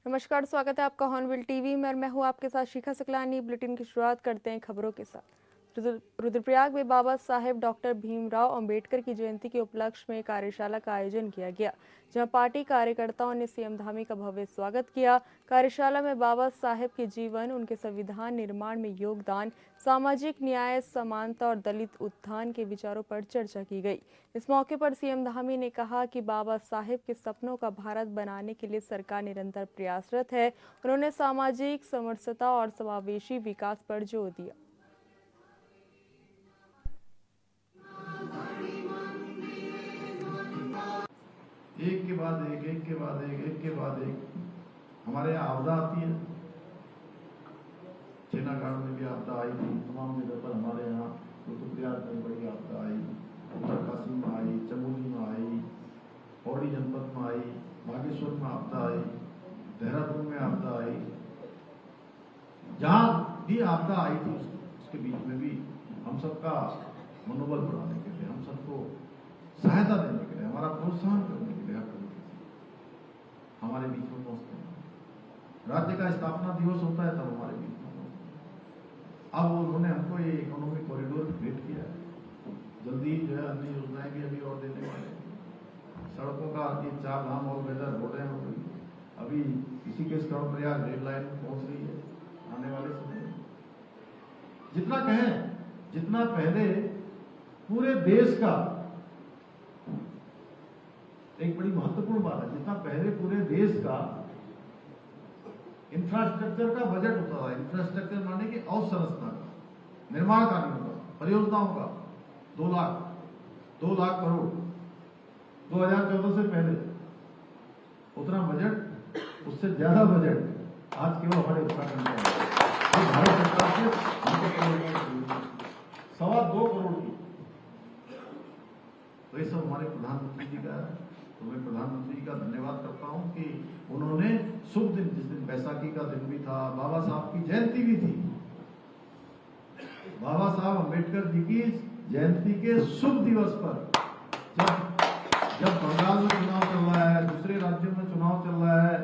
नमस्कार, स्वागत है आपका हॉर्नबिल टीवी में और मैं हूं आपके साथ शिखा सकलानी। बुलेटिन की शुरुआत करते हैं खबरों के साथ। रुद्रप्रयाग में बाबा साहेब डॉक्टर भीमराव अंबेडकर की जयंती के उपलक्ष्य में कार्यशाला का आयोजन किया गया, जहां पार्टी कार्यकर्ताओं ने सीएम धामी का भव्य स्वागत किया। कार्यशाला में बाबा साहेब के जीवन, उनके संविधान निर्माण में योगदान, सामाजिक न्याय, समानता और दलित उत्थान के विचारों पर चर्चा की गई। इस मौके पर सीएम धामी ने कहा कि बाबा साहेब के सपनों का भारत बनाने के लिए सरकार निरंतर प्रयासरत है। उन्होंने सामाजिक समरसता और समावेशी विकास पर जोर दिया। एक के बाद एक, एक के बाद एक, एक के बाद एक हमारे यहाँ आपदा आती है। चेनागाड़ में भी आपदा आई थी, तमाम जगह पर हमारे यहाँ रुद्रप्रयाग में बड़ी आपदा आई, उत्तरकाशी में आई, चमोली में आई, पौड़ी जनपद में आई, बागेश्वर में आपदा आई, देहरादून में आपदा आई। जहां भी आपदा आई थी उसके बीच में भी हम सबका मनोबल बढ़ाने के लिए, हम सबको सहायता देने के लिए, हमारा प्रोत्साहन करने के लिए हमारे बीच में पहुंचते हैं। राज्य का स्थापना दिवस होता है तब हमारे बीच में पहुंचते हैं। अब उन्होंने हमको ये इकोनॉमिक कॉरिडोर क्रिएट किया है। जल्दी जो है अन्य योजनाएं भी अभी और देने वाले हैं। सड़कों का ये 4 धाम और बेहतर रोडें हो गई, अभी इसी के कर्णप्रयाग रेल लाइन पहुंच रही है आने वाले समय में। जितना कहें, जितना पहले पूरे देश का एक बड़ी महत्वपूर्ण बात है, जितना पहले पूरे देश का इंफ्रास्ट्रक्चर का बजट होता था, इंफ्रास्ट्रक्चर माने कि अवसंरचना का, निर्माण कार्यों का, परियोजनाओं का 2 लाख करोड़ 2014 से पहले उतना बजट, उससे ज्यादा बजट आज केवल हमारे उत्तराखंड में है। भारत सरकार से 2.25 करोड़ की, तो ये सब हमारे प्रधानमंत्री जी का है। तो मैं प्रधानमंत्री जी का धन्यवाद करता हूं कि उन्होंने शुभ दिन, जिस दिन बैसाखी का दिन भी था, बाबा साहब की जयंती भी थी, बाबा साहब अंबेडकर जी की जयंती के शुभ दिवस पर, जब बंगाल में चुनाव चल रहा है, दूसरे राज्यों में चुनाव चल रहा है,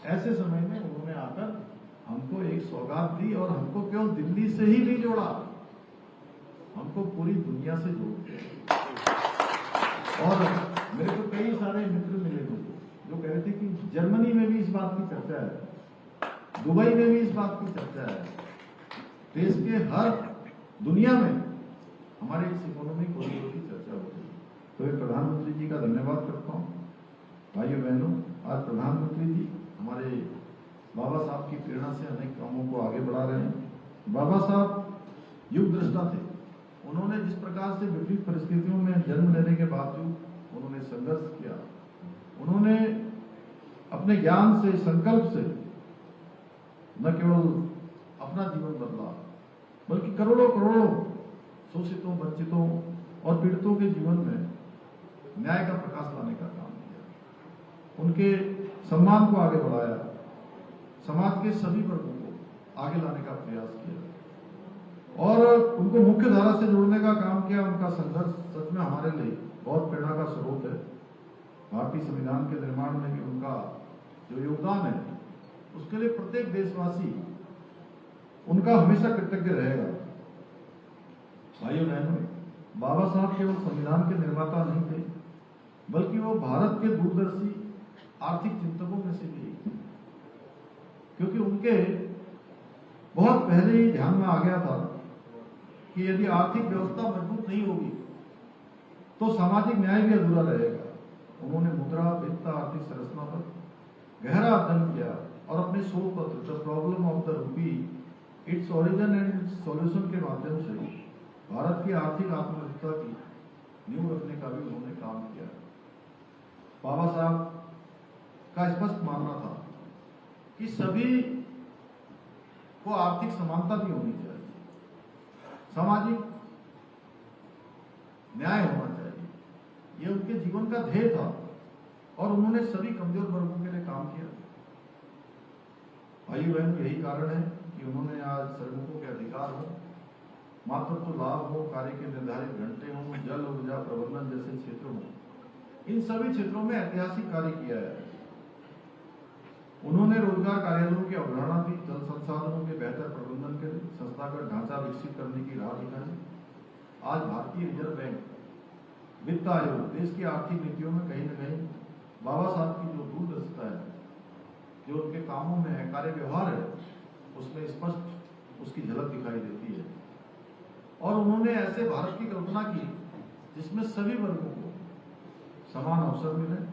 ऐसे समय में उन्होंने आकर हमको एक सौगात दी और हमको केवल दिल्ली से ही नहीं जोड़ा, हमको पूरी दुनिया से जोड़ दिया। और मेरे को कई सारे मित्र मिले थे जो कह रहे थे कि जर्मनी में भी इस बात की चर्चा है, दुबई में भी इस बात की चर्चा है, देश के हर दुनिया में हमारे इस इकोनॉमिक कॉरिडोर की चर्चा हो रही है। तो मैं प्रधानमंत्री जी का धन्यवाद करता हूँ। भाइयों बहनों, आज प्रधानमंत्री जी हमारे बाबा साहब की प्रेरणा से अनेक कामों को आगे बढ़ा रहे हैं। बाबा साहब युग दृष्टा थे। उन्होंने जिस प्रकार से विपरीत परिस्थितियों में जन्म लेने के बावजूद उन्होंने संघर्ष किया, उन्होंने अपने ज्ञान से, संकल्प से न केवल अपना जीवन बदला, बल्कि करोड़ों करोड़ों शोषितों, वंचितों और पीड़ितों के जीवन में न्याय का प्रकाश लाने का काम किया। उनके सम्मान को आगे बढ़ाया, समाज के सभी वर्गों को आगे लाने का प्रयास किया और उनको मुख्य धारा से जोड़ने का काम किया। उनका संघर्ष सच में हमारे लिए बहुत प्रेरणा का स्रोत है। भारतीय संविधान के निर्माण में भी उनका जो योगदान है, उसके लिए प्रत्येक देशवासी उनका हमेशा कृतज्ञ रहेगा। भाइयों बहनों, बाबा साहब केवल संविधान के निर्माता नहीं थे, बल्कि वो भारत के दूरदर्शी आर्थिक चिंतकों में से भी एक थे, क्योंकि उनके बहुत पहले ही ध्यान में आ गया था कि यदि आर्थिक व्यवस्था मजबूत नहीं होगी तो सामाजिक न्याय भी अधूरा रहेगा। उन्होंने मुद्रा, वित्त, आर्थिक संरचना पर गहरा अध्ययन किया और अपने शोध पत्र the problem of the rupee, its origin and it's solution के माध्यम से भारत की आर्थिक आत्मनिर्भरता की नींव रखने का भी उन्होंने काम किया। बाबा साहब का स्पष्ट मानना था कि सभी को आर्थिक समानता भी होनी चाहिए, सामाजिक न्याय होना चाहिए, यह उनके जीवन का ध्येय था और उन्होंने सभी कमजोर वर्गों के लिए काम किया। भाइयों बहनों, यही कारण है कि उन्होंने आज श्रमिकों के अधिकार हो, मातृत्व लाभ हो, कार्य के निर्धारित घंटे हो, जल ऊर्जा प्रबंधन जैसे क्षेत्रों हो, इन सभी क्षेत्रों में ऐतिहासिक कार्य किया है। उन्होंने रोजगार कार्यालयों की अवधारणा दी, जल संसाधनों के बेहतर प्रबंधन के लिए संस्थागत ढांचा विकसित करने की राह दिखाई। आज भारतीय रिजर्व बैंक, वित्त आयोग देश की आर्थिक नीतियों में कहीं न कहीं बाबा साहब की जो दूरदर्शिता है, जो उनके कामों में है, कार्य व्यवहार है, उसमें स्पष्ट उसकी झलक दिखाई देती है। और उन्होंने ऐसे भारत की कल्पना की जिसमें सभी वर्गों को समान अवसर मिले,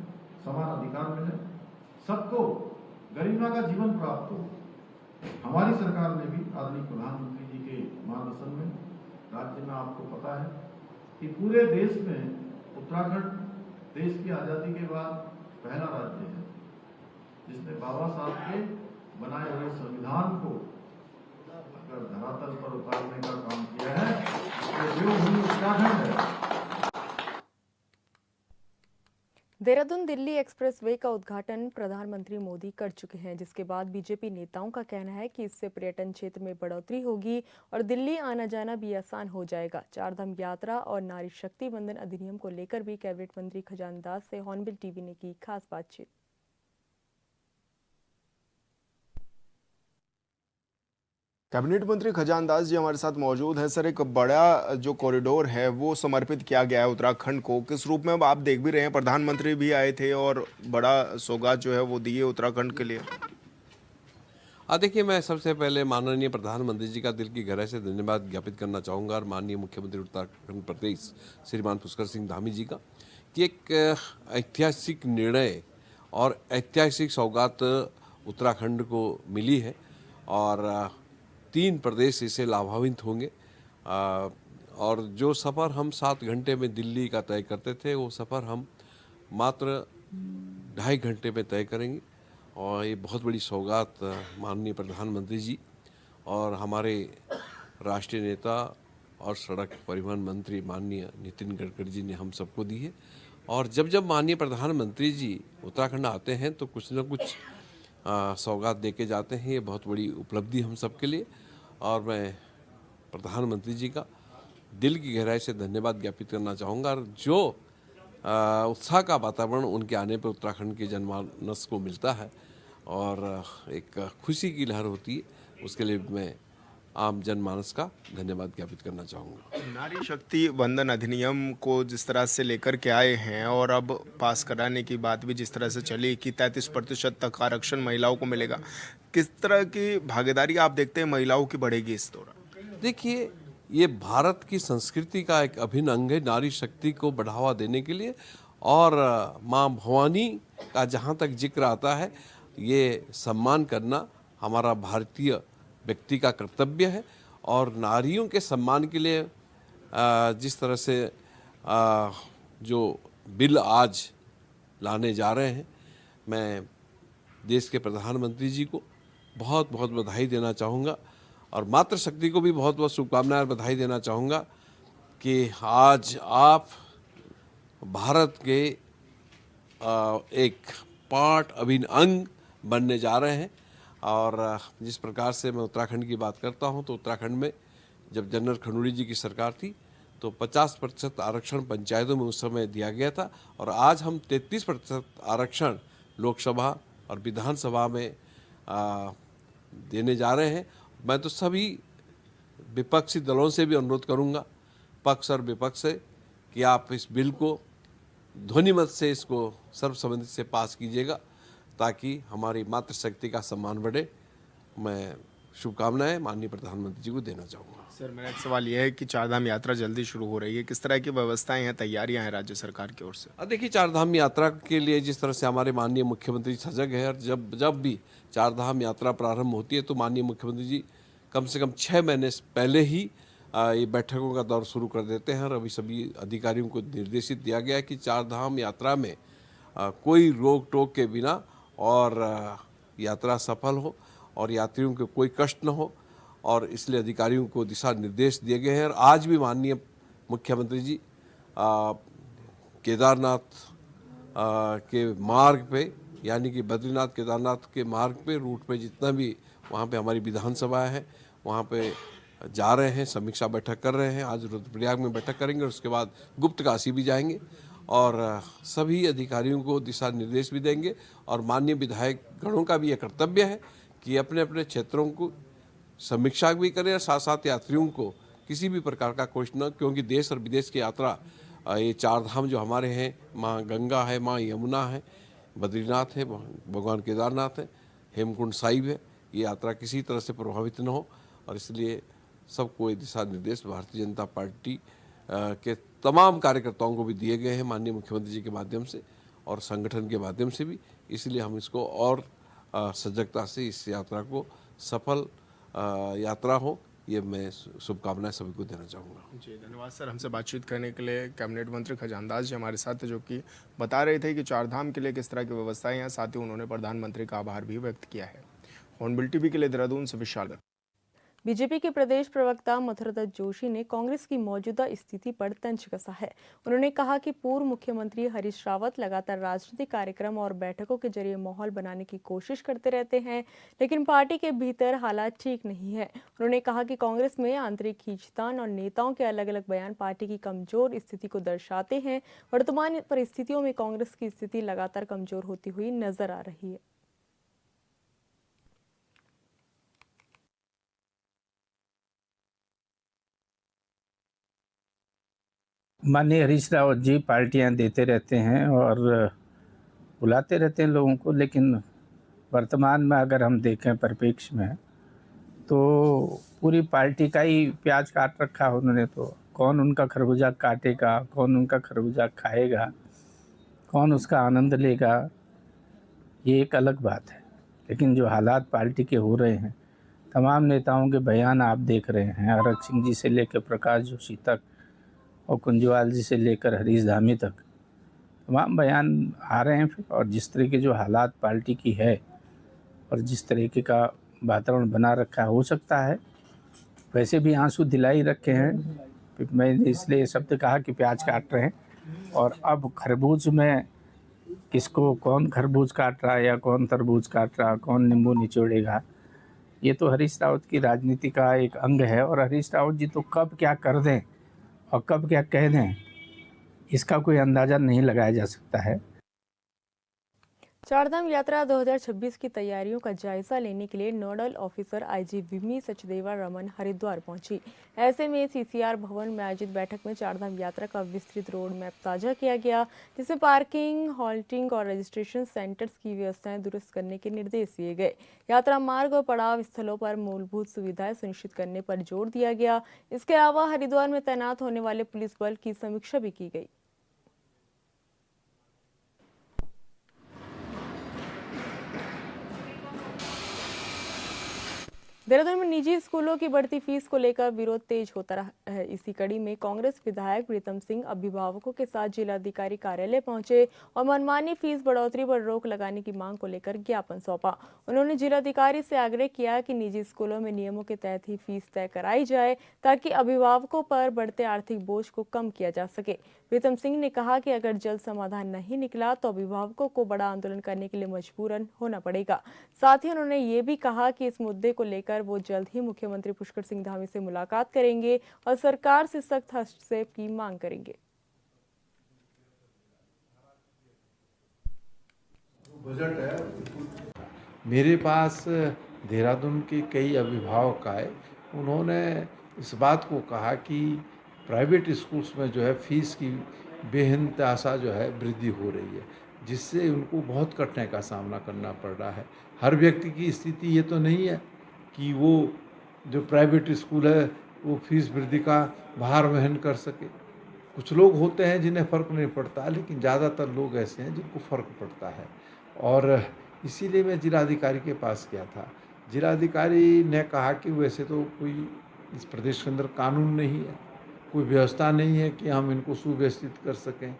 समान अधिकार मिले, सबको गरिमा का जीवन प्राप्त हो। हमारी सरकार ने भी आदरणीय प्रधानमंत्री जी के मार्गदर्शन में राज्य में, आपको पता है कि पूरे देश में उत्तराखंड देश की आजादी के बाद पहला राज्य है जिसने बाबा साहब के बनाए हुए संविधान को अगर धरातल पर उतारने का काम किया है, तो देवभूमि उत्तराखंड है। देहरादून दिल्ली एक्सप्रेसवे का उद्घाटन प्रधानमंत्री मोदी कर चुके हैं, जिसके बाद बीजेपी नेताओं का कहना है कि इससे पर्यटन क्षेत्र में बढ़ोतरी होगी और दिल्ली आना जाना भी आसान हो जाएगा। चारधाम यात्रा और नारी शक्ति वंदन अधिनियम को लेकर भी कैबिनेट मंत्री खजान दास से हॉर्नबिल टीवी ने की खास बातचीत। कैबिनेट मंत्री खजान दास जी हमारे साथ मौजूद हैं। सर, एक बड़ा जो कॉरिडोर है वो समर्पित किया गया है उत्तराखंड को, किस रूप में अब आप देख भी रहे हैं, प्रधानमंत्री भी आए थे और बड़ा सौगात जो है वो दिए उत्तराखंड के लिए। देखिए, मैं सबसे पहले माननीय प्रधानमंत्री जी का दिल की गहराई से धन्यवाद ज्ञापित करना चाहूँगा और माननीय मुख्यमंत्री उत्तराखंड प्रदेश श्रीमान पुष्कर सिंह धामी जी का कि एक ऐतिहासिक निर्णय और ऐतिहासिक सौगात उत्तराखंड को मिली है और 3 प्रदेश इससे लाभान्वित होंगे। और जो सफ़र हम 7 घंटे में दिल्ली का तय करते थे, वो सफ़र हम मात्र 2.5 घंटे में तय करेंगे। और ये बहुत बड़ी सौगात माननीय प्रधानमंत्री जी और हमारे राष्ट्रीय नेता और सड़क परिवहन मंत्री माननीय नितिन गडकरी जी ने हम सबको दी है। और जब जब माननीय प्रधानमंत्री जी उत्तराखंड आते हैं तो कुछ न कुछ सौगात दे के जाते हैं। ये बहुत बड़ी उपलब्धि हम सबके लिए और मैं प्रधानमंत्री जी का दिल की गहराई से धन्यवाद ज्ञापित करना चाहूँगा। और जो उत्साह का वातावरण उनके आने पर उत्तराखंड के जनमानस को मिलता है और एक खुशी की लहर होती है, उसके लिए मैं आम जनमानस का धन्यवाद ज्ञापित करना चाहूँगा। नारी शक्ति वंदन अधिनियम को जिस तरह से लेकर के आए हैं और अब पास कराने की बात भी जिस तरह से चली कि 33% तक आरक्षण महिलाओं को मिलेगा, किस तरह की भागीदारी आप देखते हैं महिलाओं की बढ़ेगी इस दौरान? देखिए, ये भारत की संस्कृति का एक अभिन्न अंग है नारी शक्ति को बढ़ावा देने के लिए। और माँ भवानी का जहाँ तक जिक्र आता है, ये सम्मान करना हमारा भारतीय व्यक्ति का कर्तव्य है। और नारियों के सम्मान के लिए जिस तरह से जो बिल आज लाने जा रहे हैं, मैं देश के प्रधानमंत्री जी को बहुत बहुत बधाई देना चाहूँगा और मातृशक्ति को भी बहुत बहुत शुभकामनाएं और बधाई देना चाहूँगा कि आज आप भारत के एक पार्ट अभिन्न अंग बनने जा रहे हैं। और जिस प्रकार से मैं उत्तराखंड की बात करता हूं, तो उत्तराखंड में जब जनरल खनूरी जी की सरकार थी तो 50% आरक्षण पंचायतों में उस समय दिया गया था और आज हम 33% आरक्षण लोकसभा और विधानसभा में देने जा रहे हैं। मैं तो सभी विपक्षी दलों से भी अनुरोध करूंगा, पक्ष और विपक्ष से, कि आप इस बिल को ध्वनिमत से इसको सर्वसम्मति से पास कीजिएगा ताकि हमारी मातृशक्ति का सम्मान बढ़े। मैं शुभकामनाएं माननीय प्रधानमंत्री जी को देना चाहूँगा। सर, मेरा एक सवाल यह है कि चारधाम यात्रा जल्दी शुरू हो रही है, किस तरह की व्यवस्थाएं हैं, तैयारियां हैं राज्य सरकार की ओर से? देखिए, चारधाम यात्रा के लिए जिस तरह से हमारे माननीय मुख्यमंत्री सजग है और जब भी चारधाम यात्रा प्रारंभ होती है तो माननीय मुख्यमंत्री जी कम से कम 6 महीने पहले ही ये बैठकों का दौर शुरू कर देते हैं। और अभी सभी अधिकारियों को निर्देशित दिया गया है कि चारधाम यात्रा में कोई रोक टोक के बिना और यात्रा सफल हो और यात्रियों को कोई कष्ट न हो, और इसलिए अधिकारियों को दिशा निर्देश दिए गए हैं। और आज भी माननीय मुख्यमंत्री जी केदारनाथ के मार्ग पे, यानी कि बद्रीनाथ केदारनाथ के मार्ग पे, रूट पे जितना भी वहाँ पे हमारी विधानसभा है वहाँ पे जा रहे हैं, समीक्षा बैठक कर रहे हैं। आज रुद्रप्रयाग में बैठक करेंगे और उसके बाद गुप्त काशी भी जाएंगे और सभी अधिकारियों को दिशा निर्देश भी देंगे। और माननीय विधायक गणों का भी यह कर्तव्य है कि अपने अपने क्षेत्रों को समीक्षा भी करें और साथ साथ यात्रियों को किसी भी प्रकार का क्वेश्चन न, क्योंकि देश और विदेश की यात्रा ये चार धाम जो हमारे हैं, माँ गंगा है, माँ यमुना है, बद्रीनाथ है, भगवान केदारनाथ है, हेमकुंड साहिब है, ये यात्रा किसी तरह से प्रभावित न हो। और इसलिए सबको ये दिशा निर्देश भारतीय जनता पार्टी के तमाम कार्यकर्ताओं को भी दिए गए हैं माननीय मुख्यमंत्री जी के माध्यम से और संगठन के माध्यम से भी। इसलिए हम इसको और सजगता से इस यात्रा को सफल यात्रा हो, ये मैं शुभकामनाएं सभी को देना चाहूँगा। जी धन्यवाद सर, हमसे बातचीत करने के लिए। कैबिनेट मंत्री खजान दास जी हमारे साथ थे, जो कि बता रहे थे कि चार धाम के लिए किस तरह की व्यवस्थाएं हैं। साथ ही उन्होंने प्रधानमंत्री का आभार भी व्यक्त किया है। हॉर्नबिल टीवी के लिए देहरादून से विशाल। बीजेपी के प्रदेश प्रवक्ता मधुरदत्त जोशी ने कांग्रेस की मौजूदा स्थिति पर तंज कसा है। उन्होंने कहा कि पूर्व मुख्यमंत्री हरीश रावत लगातार राजनीतिक कार्यक्रम और बैठकों के जरिए माहौल बनाने की कोशिश करते रहते हैं, लेकिन पार्टी के भीतर हालात ठीक नहीं है। उन्होंने कहा कि कांग्रेस में आंतरिक खींचतान और नेताओं के अलग अलग बयान पार्टी की कमजोर स्थिति को दर्शाते हैं। वर्तमान परिस्थितियों में कांग्रेस की स्थिति लगातार कमजोर होती हुई नजर आ रही है। माननीय हरीश रावत जी पार्टियां देते रहते हैं और बुलाते रहते हैं लोगों को, लेकिन वर्तमान में अगर हम देखें परिप्रेक्ष्य में तो पूरी पार्टी का ही प्याज काट रखा है उन्होंने। तो कौन उनका खरबूजा काटेगा, कौन उनका खरबूजा खाएगा, कौन उसका आनंद लेगा, ये एक अलग बात है। लेकिन जो हालात पार्टी के हो रहे हैं, तमाम नेताओं के बयान आप देख रहे हैं, अरग सिंह जी से लेकर प्रकाश जोशी तक और कुंजवाल जी से लेकर हरीश धामी तक तमाम बयान आ रहे हैं। और जिस तरह के जो हालात पार्टी की है और जिस तरीके का वातावरण बना रखा है, हो सकता है वैसे भी आंसू दिला ही रखे हैं। मैंने इसलिए ये शब्द कहा कि प्याज काट रहे हैं, और अब खरबूज में किसको कौन खरबूज काट रहा है या कौन तरबूज काट रहा, कौन नींबू निचोड़ेगा, ये तो हरीश रावत की राजनीति का एक अंग है। और हरीश रावत जी तो कब क्या कर दें और कब क्या कह दें, इसका कोई अंदाज़ा नहीं लगाया जा सकता है। चारधाम यात्रा 2026 की तैयारियों का जायजा लेने के लिए nodal officer IG Vimi Sachdeva Raman Haridwar पहुंची। ऐसे में सीसीआर भवन में आयोजित बैठक में चारधाम यात्रा का विस्तृत रोड मैप साझा किया गया, जिसमें पार्किंग, हॉल्टिंग और रजिस्ट्रेशन सेंटर्स की व्यवस्थाएं दुरुस्त करने के निर्देश दिए गए। यात्रा मार्ग और पड़ाव स्थलों पर मूलभूत सुविधाएं सुनिश्चित करने पर जोर दिया गया। इसके अलावा हरिद्वार में तैनात होने वाले पुलिस बल की समीक्षा भी की गई। देहरादून में निजी स्कूलों की बढ़ती फीस को लेकर विरोध तेज होता रहा है। इसी कड़ी में कांग्रेस विधायक प्रीतम सिंह अभिभावकों के साथ जिलाधिकारी कार्यालय पहुंचे और मनमानी फीस बढ़ोतरी पर रोक लगाने की मांग को लेकर ज्ञापन सौंपा। उन्होंने जिलाधिकारी से आग्रह किया कि निजी स्कूलों में नियमों के तहत ही फीस तय कराई जाए, ताकि अभिभावकों पर बढ़ते आर्थिक बोझ को कम किया जा सके। प्रीतम सिंह ने कहा कि अगर जल्द समाधान नहीं निकला तो अभिभावकों को बड़ा आंदोलन करने के लिए मजबूरन होना पड़ेगा। साथ ही उन्होंने ये भी कहा कि इस मुद्दे को लेकर वो जल्द ही मुख्यमंत्री पुष्कर सिंह धामी से मुलाकात करेंगे और सरकार से सख्त हस्तक्षेप की मांग करेंगे। बजट है। मेरे पास देहरादून के कई अभिभावक आए, उन्होंने इस बात को कहा कि प्राइवेट स्कूल्स में जो है फीस की बेइंतहा जो है वृद्धि हो रही है, जिससे उनको बहुत कठिनाई का सामना करना पड़ रहा है। हर व्यक्ति की स्थिति ये तो नहीं है कि वो जो प्राइवेट स्कूल है वो फीस वृद्धि का भार वहन कर सके। कुछ लोग होते हैं जिन्हें फ़र्क नहीं पड़ता, लेकिन ज़्यादातर लोग ऐसे हैं जिनको फ़र्क पड़ता है। और इसीलिए मैं जिलाधिकारी के पास गया था। जिलाधिकारी ने कहा कि वैसे तो कोई इस प्रदेश के अंदर कानून नहीं है, कोई व्यवस्था नहीं है कि हम इनको सुव्यवस्थित कर सकें।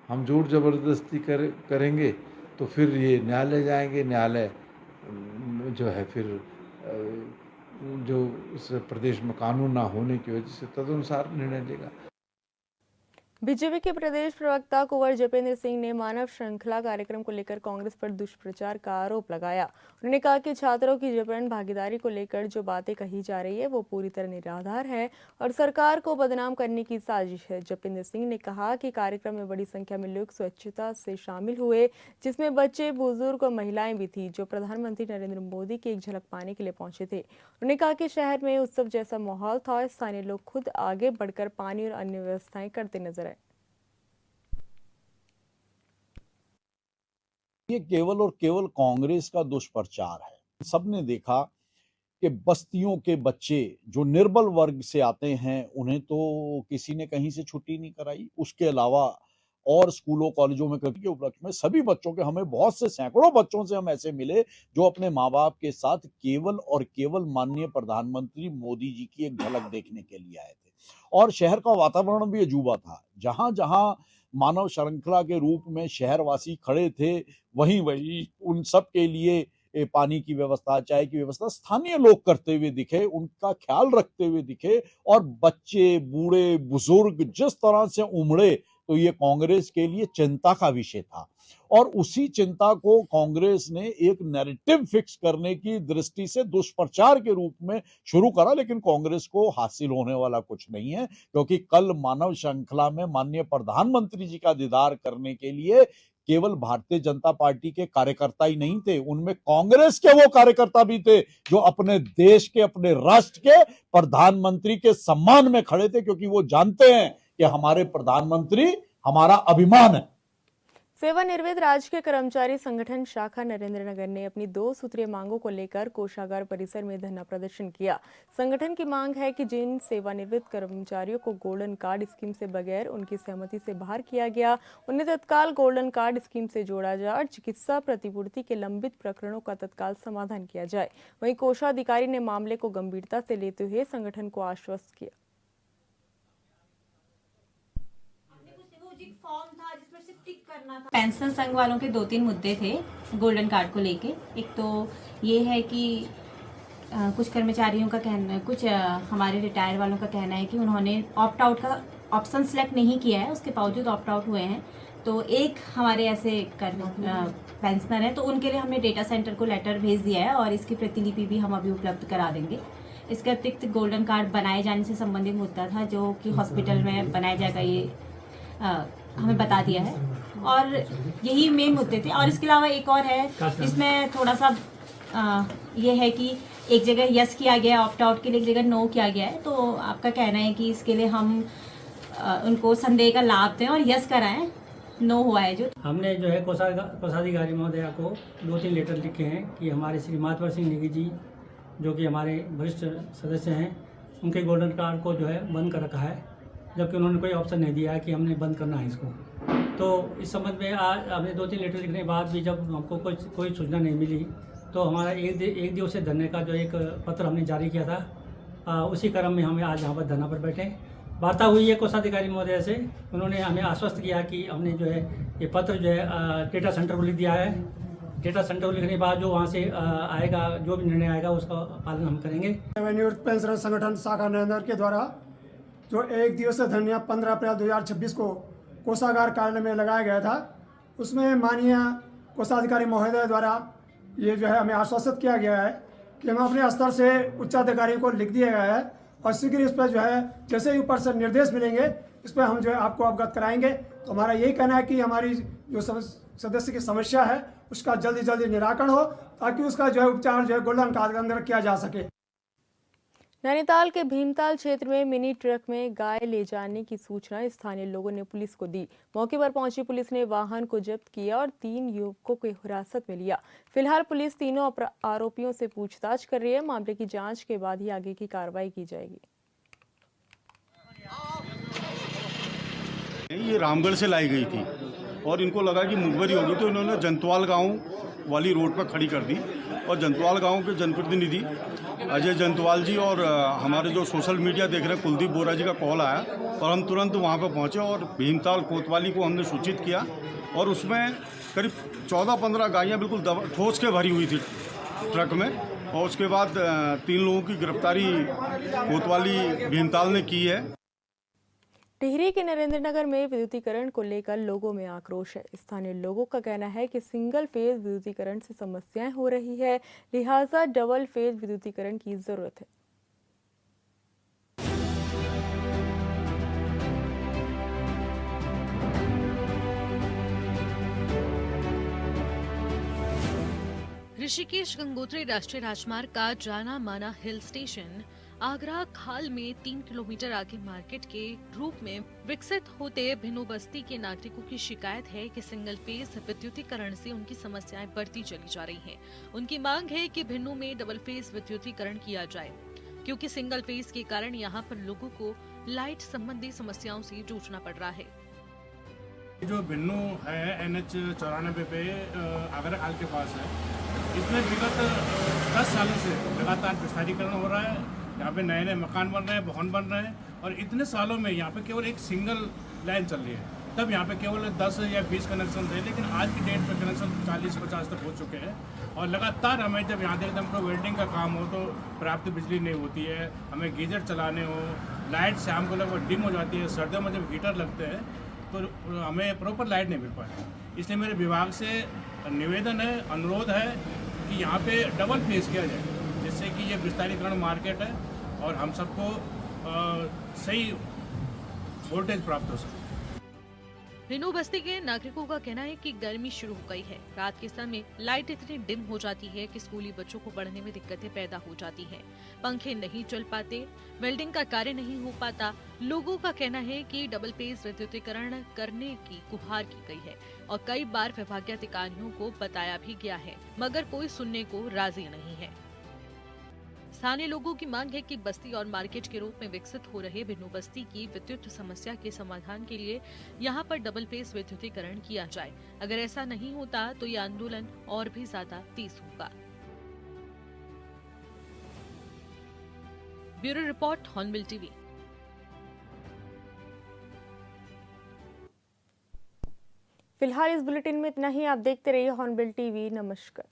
हम जोर ज़बरदस्ती करेंगे तो फिर ये न्यायालय जाएंगे, न्यायालय जो है फिर जो इस प्रदेश में कानून ना होने की वजह से तदनुसार निर्णय लेगा। बीजेपी के प्रदेश प्रवक्ता कुंवर जपेंद्र सिंह ने मानव श्रृंखला कार्यक्रम को लेकर कांग्रेस पर दुष्प्रचार का आरोप लगाया। उन्होंने कहा कि छात्रों की जबरन भागीदारी को लेकर जो बातें कही जा रही है वो पूरी तरह निराधार है और सरकार को बदनाम करने की साजिश है। जपेंद्र सिंह ने कहा कि कार्यक्रम में बड़ी संख्या में लोग स्वच्छता से शामिल हुए, जिसमें बच्चे, बुजुर्ग और महिलाएं भी थी, जो प्रधानमंत्री नरेंद्र मोदी की एक झलक पाने के लिए पहुंचे थे। उन्होंने कहा कि शहर में उत्सव जैसा माहौल था, स्थानीय लोग खुद आगे बढ़कर पानी और अन्य व्यवस्थाएं करते नजर आए। ये केवल और केवल कांग्रेस का दुष्प्रचार है। सबने देखा कि बस्तियों के बच्चे जो निर्बल वर्ग से आते हैं उन्हें तो किसी ने कहीं से छुट्टी नहीं कराई। उसके अलावा और स्कूलों कॉलेजों में के उपलक्ष्य में सभी बच्चों के, हमें बहुत से सैकड़ों बच्चों से हम ऐसे मिले जो अपने माँ बाप के साथ केवल और केवल माननीय प्रधानमंत्री मोदी जी की एक झलक देखने के लिए आए थे। और शहर का वातावरण भी अजूबा था। जहां जहां मानव श्रृंखला के रूप में शहरवासी खड़े थे, वहीं वहीं उन सब के लिए पानी की व्यवस्था, चाय की व्यवस्था स्थानीय लोग करते हुए दिखे, उनका ख्याल रखते हुए दिखे। और बच्चे, बूढ़े, बुजुर्ग जिस तरह से उमड़े, तो ये कांग्रेस के लिए चिंता का विषय था। और उसी चिंता को कांग्रेस ने एक नैरेटिव फिक्स करने की दृष्टि से दुष्प्रचार के रूप में शुरू करा, लेकिन कांग्रेस को हासिल होने वाला कुछ नहीं है, क्योंकि कल मानव श्रृंखला में माननीय प्रधानमंत्री जी का दीदार करने के लिए केवल भारतीय जनता पार्टी के कार्यकर्ता ही नहीं थे, उनमें कांग्रेस के वो कार्यकर्ता भी थे जो अपने देश के, अपने राष्ट्र के प्रधानमंत्री के सम्मान में खड़े थे, क्योंकि वो जानते हैं कि हमारे प्रधानमंत्री हमारा अभिमान है। सेवानिवृत्त राजकीय कर्मचारी संगठन शाखा नरेंद्रनगर ने अपनी 2 सूत्रीय मांगों को लेकर कोषागार परिसर में धरना प्रदर्शन किया। संगठन की मांग है कि जिन सेवानिवृत्त कर्मचारियों को गोल्डन कार्ड स्कीम से बगैर उनकी सहमति से बाहर किया गया, उन्हें तत्काल गोल्डन कार्ड स्कीम से जोड़ा जाए और चिकित्सा प्रतिपूर्ति के लंबित प्रकरणों का तत्काल समाधान किया जाए। वहीं कोषाधिकारी ने मामले को गंभीरता से लेते हुए संगठन को आश्वस्त किया। फॉर्म था जिसमें सिर्फ टिक करना था। पेंशन संघ वालों के 2-3 मुद्दे थे गोल्डन कार्ड को लेके। एक तो ये है कि कुछ कर्मचारियों का कहना है, कुछ हमारे रिटायर वालों का कहना है कि उन्होंने ऑप्ट आउट का ऑप्शन सेलेक्ट नहीं किया है, उसके बावजूद ऑप्ट आउट हुए हैं। तो एक हमारे ऐसे पेंशनर हैं, तो उनके लिए हमने डेटा सेंटर को लेटर भेज दिया है और इसकी प्रतिलिपि भी हम अभी उपलब्ध करा देंगे। इसके अतिरिक्त गोल्डन कार्ड बनाए जाने से संबंधित मुद्दा था जो कि हॉस्पिटल में बनाया जाएगा, ये हमें बता दिया है और यही मेन मुद्दे थे। और इसके अलावा एक और है, इसमें थोड़ा सा ये है कि एक जगह यस किया गया ऑप्ट आउट के लिए, एक जगह नो किया गया है। तो आपका कहना है कि इसके लिए हम उनको संदेह का लाभ दें और यस कराएं, नो हुआ है जो। हमने जो है कोषाधिकारी महोदया को 2-3 लेटर लिखे हैं कि हमारे श्री माधवर सिंह नेगी जी जो कि हमारे वरिष्ठ सदस्य हैं, उनके गोल्डन कार्ड को जो है बंद कर रखा है, जबकि उन्होंने कोई ऑप्शन नहीं दिया है कि हमने बंद करना है इसको। तो इस संबंध में आज हमने 2-3 लेटर लिखने के बाद भी जब हमको कोई सूचना नहीं मिली, तो हमारा एक दिवसीय धरने का जो एक पत्र हमने जारी किया था, उसी क्रम में हमें आज यहाँ पर धरना पर बैठे। वार्ता हुई है कोषाधिकारी महोदय से, उन्होंने हमें आश्वस्त किया कि हमने जो है ये पत्र जो है डेटा सेंटर को लिख दिया है। डेटा सेंटर को लिखने के बाद जो वहाँ से आएगा, जो भी निर्णय आएगा उसका पालन हम करेंगे। सेवानिवृत्त पेंशनर संगठन शाखा नरेंद्र के द्वारा जो एक दिवसीय धरना 15 अप्रैल 2026 को कोषागार कार्यालय में लगाया गया था, उसमें माननीय कोषाधिकारी महोदय द्वारा ये जो है हमें आश्वासित किया गया है कि हम अपने स्तर से उच्चाधिकारी को लिख दिया गया है और शीघ्र इस पर जो है जैसे ही ऊपर से निर्देश मिलेंगे इस पर हम जो है आपको अवगत कराएंगे। तो हमारा यही कहना है कि हमारी जो सदस्य की समस्या है उसका जल्दी जल्दी निराकरण हो, ताकि उसका जो है उपचार जो है गोल्डन कार्ड के अंदर किया जा सके। नैनीताल के भीमताल क्षेत्र में मिनी ट्रक में गाय ले जाने की सूचना स्थानीय लोगों ने पुलिस को दी। मौके पर पहुंची पुलिस ने वाहन को जब्त किया और 3 युवकों को हिरासत में लिया। फिलहाल पुलिस तीनों आरोपियों से पूछताछ कर रही है। मामले की जांच के बाद ही आगे की कार्रवाई की जाएगी। ये रामगढ़ से लाई गई थी और इनको लगा कि मुखबरी होगी, तो इन्होंने जंतवाल गांव वाली रोड पर खड़ी कर दी और जंतवाल गांव के जनप्रतिनिधि अजय जंतवाल जी और हमारे जो सोशल मीडिया देख रहे हैं कुलदीप बोरा जी का कॉल आया और हम तुरंत वहां पर पहुंचे और भीमताल कोतवाली को हमने सूचित किया और उसमें करीब 14-15 गायें बिल्कुल ठोस के भरी हुई थी ट्रक में। और उसके बाद 3 लोगों की गिरफ्तारी कोतवाली भीमताल ने की है। टिहरी के नरेंद्रनगर में विद्युतीकरण को लेकर लोगों में आक्रोश है। स्थानीय लोगों का कहना है कि सिंगल फेज विद्युतीकरण से समस्याएं हो रही है, लिहाजा डबल फेज विद्युतीकरण की जरूरत है। ऋषिकेश गंगोत्री राष्ट्रीय राजमार्ग का जाना माना हिल स्टेशन आगरा खाल में 3 किलोमीटर आगे मार्केट के रूप में विकसित होते भिन्नू बस्ती के नागरिकों की शिकायत है कि सिंगल फेज विद्युतीकरण से उनकी समस्याएं बढ़ती चली जा रही हैं। उनकी मांग है कि भिन्नू में डबल फेज विद्युतीकरण किया जाए, क्योंकि सिंगल फेज के कारण यहाँ पर लोगों को लाइट संबंधी समस्याओं से जूझना पड़ रहा है। जो भिन्नू है NH 94 पे आगरा खाल के पास है, इसमें विगत 10 सालों से लगातार विस्तारीकरण हो रहा है। यहाँ पे नए नए मकान बन रहे हैं, भवन बन रहे हैं, और इतने सालों में यहाँ पे केवल एक सिंगल लाइन चल रही है। तब यहाँ पे केवल 10 या 20 कनेक्शन थे, लेकिन आज की डेट पे कनेक्शन 40-50 तक हो चुके हैं। और लगातार हमें जब यहाँ देखते हैं वेल्डिंग का काम हो तो पर्याप्त बिजली नहीं होती है, हमें गीजर चलाने हो, लाइट शाम को लगभग डिम हो जाती है, सर्दियों में जब हीटर लगते हैं तो हमें प्रॉपर लाइट नहीं मिल पाती। इसलिए मेरे विभाग से निवेदन है, अनुरोध है कि यहाँ पे डबल फेज किया जाए, जिससे कि ये विस्तारीकरण मार्केट है और हम सबको सही वोल्टेज प्राप्त हो सके। भिन्नू बस्ती के नागरिकों का कहना है कि गर्मी शुरू हो गई है। रात के समय लाइट इतनी डिम हो जाती है कि स्कूली बच्चों को पढ़ने में दिक्कतें पैदा हो जाती हैं। पंखे नहीं चल पाते, वेल्डिंग का कार्य नहीं हो पाता। लोगों का कहना है कि डबल फेज विद्युतीकरण करने की गुहार की गई है और कई बार विभागीय अधिकारियों को बताया भी गया है, मगर कोई सुनने को राजी नहीं है। स्थानीय लोगों की मांग है कि बस्ती और मार्केट के रूप में विकसित हो रहे भिन्नू बस्ती की विद्युत समस्या के समाधान के लिए यहाँ पर डबल फेज विद्युतीकरण किया जाए। अगर ऐसा नहीं होता तो ये आंदोलन और भी ज्यादा तेज होगा। Bureau report, hornbill TV. फिलहाल इस बुलेटिन में इतना ही। आप देखते रहिए हॉर्नबिल टीवी। नमस्कार।